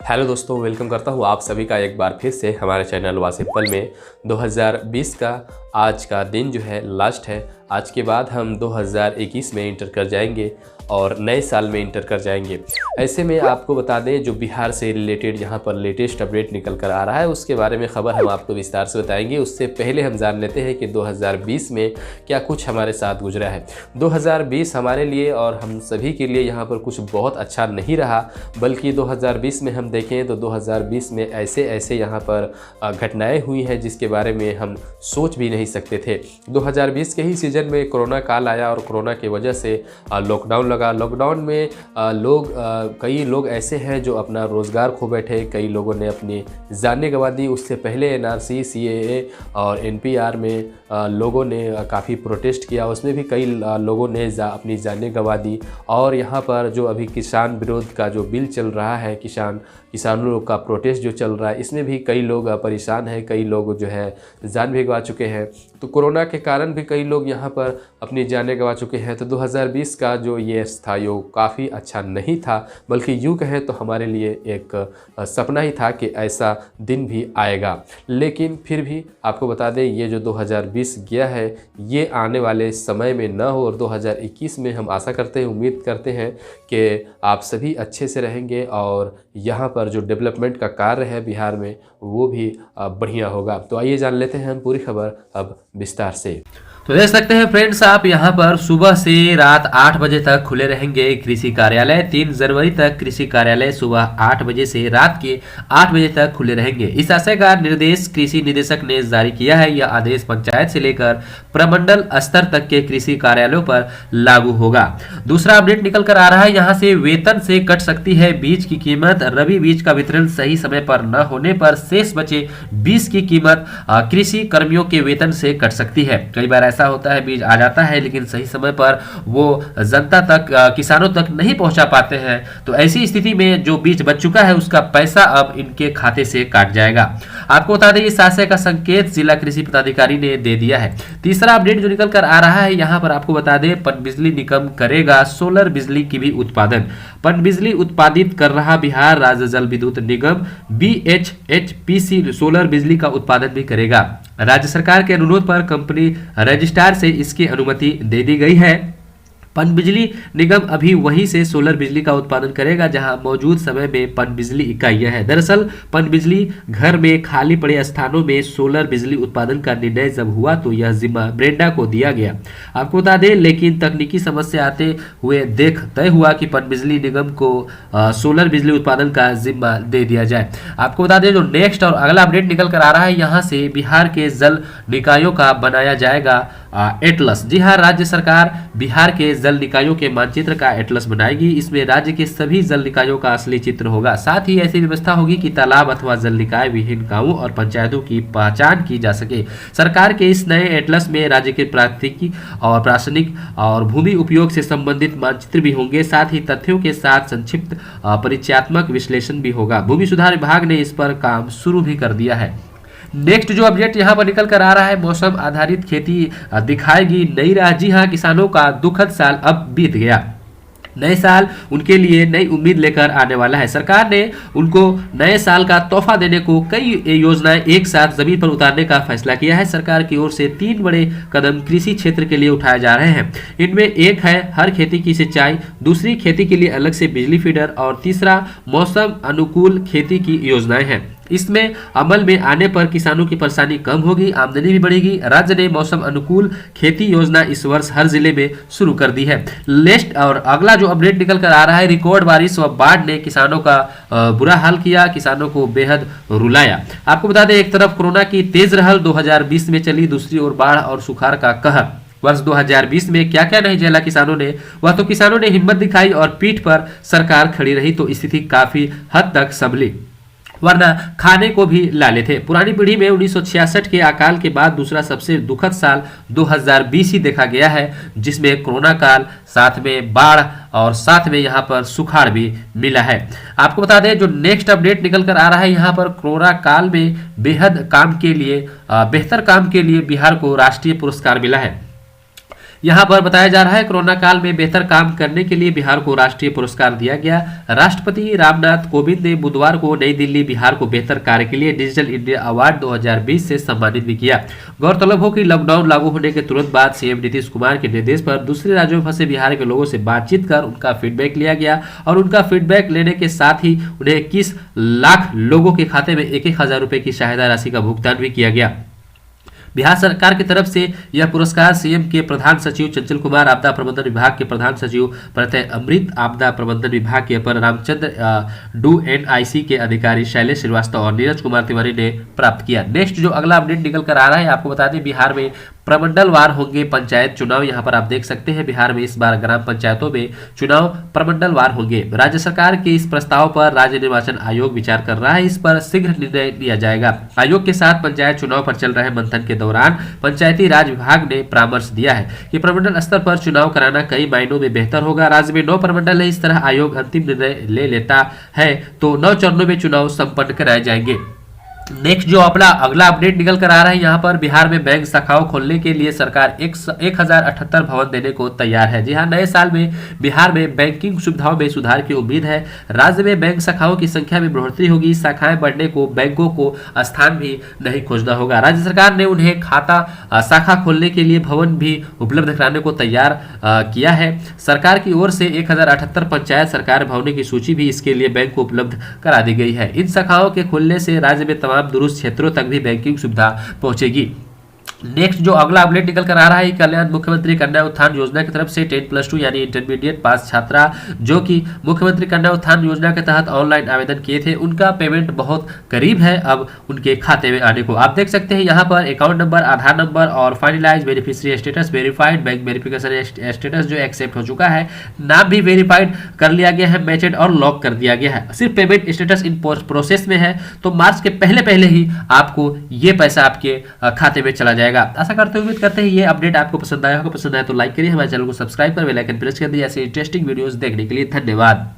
Hello दोस्तों, welcome करता हूँ आप सभी का एक बार फिर से हमारे चैनल वासिफल में। 2020 का आज का दिन जो है लास्ट है। आज के बाद हम 2021 में इंटर कर जाएंगे और नए साल में इंटर कर जाएंगे। ऐसे में आपको बता दें, जो बिहार से रिलेटेड यहाँ पर लेटेस्ट अपडेट निकल कर आ रहा है उसके बारे में खबर हम आपको विस्तार से बताएंगे। उससे पहले हम जान लेते हैं कि 2020 में क्या कुछ हमारे साथ गुजरा है। 2020 हमारे लिए और हम सभी के लिए यहाँ पर कुछ बहुत अच्छा नहीं रहा, बल्कि 2020 में हम देखें तो 2020 में ऐसे यहाँ पर घटनाएं हुई हैं जिसके बारे में हम सोच भी नहीं सकते थे। 2020 के ही सीज़न में कोरोना काल आया और कोरोना की वजह से लॉकडाउन लगा। लॉकडाउन में कई लोग ऐसे हैं जो अपना रोज़गार खो बैठे, कई लोगों ने अपनी जानें गंवा दी। उससे पहले एनआरसी, सीएए और एनपीआर में लोगों ने काफ़ी प्रोटेस्ट किया, उसमें भी कई लोगों ने अपनी जानें गंवा दी। और यहाँ पर जो अभी किसान विरोध का जो बिल चल रहा है, किसानों लोग का प्रोटेस्ट जो चल रहा है, इसमें भी कई लोग परेशान हैं, कई लोग जो है जान भी गंवा चुके हैं। तो कोरोना के कारण भी कई लोग यहाँ पर अपनी जानें गंवा चुके हैं। तो 2020 का जो ये था यो काफ़ी अच्छा नहीं था, बल्कि यूँ कहें तो हमारे लिए एक सपना ही था कि ऐसा दिन भी आएगा। लेकिन फिर भी आपको बता दें, ये जो 2020 गया है ये आने वाले समय में ना हो और 2021 में हम आशा करते हैं, उम्मीद करते हैं कि आप सभी अच्छे से रहेंगे और यहाँ पर जो डेवलपमेंट का कार्य है बिहार में वो भी बढ़िया होगा। तो आइए जान लेते हैं हम पूरी खबर अब विस्तार से। तो देख सकते हैं फ्रेंड्स, आप यहाँ पर सुबह से रात 8 बजे तक खुले रहेंगे कृषि कार्यालय। 3 जनवरी तक कृषि कार्यालय सुबह 8 बजे से रात के 8 बजे तक खुले रहेंगे। इस आशय का निर्देश कृषि निदेशक ने जारी किया है। यह आदेश पंचायत से लेकर प्रमंडल स्तर तक के कृषि कार्यालयों पर लागू होगा। दूसरा अपडेट निकल कर आ रहा है, यहाँ से वेतन से कट सकती है बीज की कीमत। रबी बीज का वितरण सही समय पर न होने पर शेष बचे बीज की कीमत कृषि कर्मियों के वेतन से कट सकती है। कई बार ऐसा होता है, बीज आ जाता है लेकिन सही समय पर वो जनता तक, किसानों तक नहीं पहुंचा पाते हैं। तो ऐसी स्थिति में जो बीज बच चुका है उसका पैसा अब इनके खाते से काट जाएगा। आपको बता दें, इस आशय का संकेत जिला कृषि पदाधिकारी ने दे दिया है। तीसरा अपडेट जो निकल कर आ रहा है, यहाँ पर आपको बता दें, पनबिजली निगम करेगा सोलर बिजली की भी उत्पादन। पनबिजली उत्पादित कर रहा बिहार राज्य जल विद्युत निगम BHHPC सोलर बिजली का उत्पादन भी करेगा। राज्य सरकार के अनुरोध पर कंपनी रजिस्ट्रार से इसकी अनुमति दे दी गई है। पनबिजली निगम अभी वहीं से सोलर बिजली का उत्पादन करेगा जहां मौजूद समय में पनबिजली इकाइयां हैं। दरअसल पनबिजली घर में खाली पड़े स्थानों में सोलर बिजली उत्पादन का निर्णय जब हुआ तो यह जिम्मा ब्रेंडा को दिया गया। आपको बता दें, लेकिन तकनीकी समस्या आते हुए तय हुआ कि पनबिजली निगम को सोलर बिजली उत्पादन का जिम्मा दे दिया जाए। आपको बता दें, जो नेक्स्ट और अगला अपडेट निकल कर आ रहा है, यहाँ से बिहार के जल निकायों का बनाया जाएगा एटलस। जी हाँ, राज्य सरकार बिहार के जल निकायों के मानचित्र का एटलस बनाएगी। इसमें राज्य के सभी जल निकायों का असली चित्र होगा। साथ ही ऐसी व्यवस्था होगी कि तालाब अथवा जल निकाय विहीन गांवों और पंचायतों की पहचान की जा सके। सरकार के इस नए एटलस में राज्य के प्राकृतिक और प्राशनिक और भूमि उपयोग से संबंधित मानचित्र भी होंगे। साथ ही तथ्यों के साथ संक्षिप्त परिचयात्मक विश्लेषण भी होगा। भूमि सुधार विभाग ने इस पर काम शुरू भी कर दिया है। नेक्स्ट जो अपडेट यहाँ पर निकल कर आ रहा है, मौसम आधारित खेती दिखाएगी नई राह। जी हाँ, किसानों का दुखद साल अब बीत गया। नए साल उनके लिए नई उम्मीद लेकर आने वाला है। सरकार ने उनको नए साल का तोहफा देने को कई योजनाएं एक साथ जमीन पर उतारने का फैसला किया है। सरकार की ओर से 3 बड़े कदम कृषि क्षेत्र के लिए उठाए जा रहे हैं। इनमें एक है हर खेती की सिंचाई, दूसरी खेती के लिए अलग से बिजली फीडर और तीसरा मौसम अनुकूल खेती की योजनाएं हैं। इसमें अमल में आने पर किसानों की परेशानी कम होगी, आमदनी भी बढ़ेगी। राज्य ने मौसम अनुकूल खेती योजना इस वर्ष हर जिले में शुरू कर दी है। लेस्ट और अगला जो अपडेट निकल कर आ रहा है, रिकॉर्ड बारिश व बाढ़ ने किसानों का बुरा हाल किया, किसानों को बेहद रुलाया। आपको बता दें, एक तरफ कोरोना की तेज रहल 2020 में चली, दूसरी ओर बाढ़ और सुखाड़ का कहर। वर्ष 2020 में क्या क्या नहीं झेला किसानों ने, वह तो किसानों ने हिम्मत दिखाई और पीठ पर सरकार खड़ी रही तो स्थिति काफी हद तक संभली, वरना खाने को भी लाले थे। पुरानी पीढ़ी में 1966 के अकाल के बाद दूसरा सबसे दुखद साल 2020 ही देखा गया है, जिसमें कोरोना काल, साथ में बाढ़ और साथ में यहाँ पर सुखाड़ भी मिला है। आपको बता दें, जो नेक्स्ट अपडेट निकल कर आ रहा है, यहाँ पर कोरोना काल में बेहतर काम के लिए बिहार को राष्ट्रीय पुरस्कार मिला है। यहाँ पर बताया जा रहा है कोरोना काल में बेहतर काम करने के लिए बिहार को राष्ट्रीय पुरस्कार दिया गया। राष्ट्रपति रामनाथ कोविंद ने बुधवार को नई दिल्ली बिहार को बेहतर कार्य के लिए डिजिटल इंडिया अवार्ड 2020 से सम्मानित भी किया। गौरतलब हो कि लॉकडाउन लागू होने के तुरंत बाद सीएम नीतीश कुमार के निर्देश पर दूसरे राज्यों में फंसे बिहार के लोगों से बातचीत कर उनका फीडबैक लिया गया और उनका फीडबैक लेने के साथ ही उन्हें 21 लाख लोगों के खाते में 1,000 रुपए की सहायता राशि का भुगतान भी किया गया। बिहार सरकार की तरफ से यह पुरस्कार सीएम के प्रधान सचिव चंचल कुमार, आपदा प्रबंधन विभाग के प्रधान सचिव प्रत्यय अमृत, आपदा प्रबंधन विभाग के अपर रामचंद्र डू एनआईसी के अधिकारी शैलेश श्रीवास्तव और नीरज कुमार तिवारी ने प्राप्त किया। नेक्स्ट जो अगला अपडेट निकल कर आ रहा है, आपको बता दें बिहार में प्रमंडलवार होंगे पंचायत चुनाव। यहाँ पर आप देख सकते हैं बिहार में इस बार ग्राम पंचायतों में चुनाव प्रमंडलवार होंगे। राज्य सरकार के इस प्रस्ताव पर राज्य निर्वाचन आयोग विचार कर रहा है। इस पर शीघ्र निर्णय लिया जाएगा। आयोग के साथ पंचायत चुनाव पर चल रहे मंथन के दौरान पंचायती राज विभाग ने परामर्श दिया है कि प्रमंडल स्तर पर चुनाव कराना कई मायनों में बेहतर होगा। राज्य में 9 प्रमंडल है। इस तरह आयोग अंतिम निर्णय ले लेता है तो 9 चरणों में चुनाव संपन्न कराए जाएंगे। नेक्स्ट जो अपना अगला अपडेट निकल कर आ रहा है, यहाँ पर बिहार में बैंक शाखाओं खोलने के लिए सरकार 1078 भवन देने को तैयार है। जी हाँ, नए साल में बिहार में बैंकिंग सुविधाओं में सुधार की उम्मीद है। राज्य में बैंक शाखाओं की संख्या में बढ़ोतरी होगी। शाखाएं बढ़ने को बैंकों को स्थान भी नहीं खोजना होगा। राज्य सरकार ने उन्हें शाखा खोलने के लिए भवन भी उपलब्ध कराने को तैयार किया है। सरकार की ओर से 1078 पंचायत सरकार भवनों की सूची भी इसके लिए बैंक को उपलब्ध करा दी गई है। इन शाखाओं के खुलने से राज्य में दूरस्थ क्षेत्रों तक भी बैंकिंग सुविधा पहुंचेगी। नेक्स्ट जो अगला अपडेट निकल कर आ रहा है, कल्याण मुख्यमंत्री कन्या उत्थान योजना की तरफ से 10+2 यानी इंटरमीडिएट पास छात्रा जो कि मुख्यमंत्री कन्या उत्थान योजना के तहत ऑनलाइन आवेदन किए थे, उनका पेमेंट बहुत करीब है अब उनके खाते में आने को। आप देख सकते हैं यहाँ पर अकाउंट नंबर, आधार नंबर और finalize beneficiary status verified, bank verification status जो एक्सेप्ट हो चुका है, नाम भी वेरीफाइड कर लिया गया है, मैचेड और लॉक कर दिया गया है। सिर्फ पेमेंट स्टेटस इन प्रोसेस में है, तो मार्च के पहले ही आपको ये पैसा आपके खाते में चला जाएगा। आशा करते उम्मीद करते हैं ये अपडेट आपको पसंद आया होगा। पसंद आया तो लाइक करिए, हमारे चैनल को सब्सक्राइब कर बेल आइकन प्रेस कर दिए। ऐसे इंटरेस्टिंग वीडियोस देखने के लिए धन्यवाद।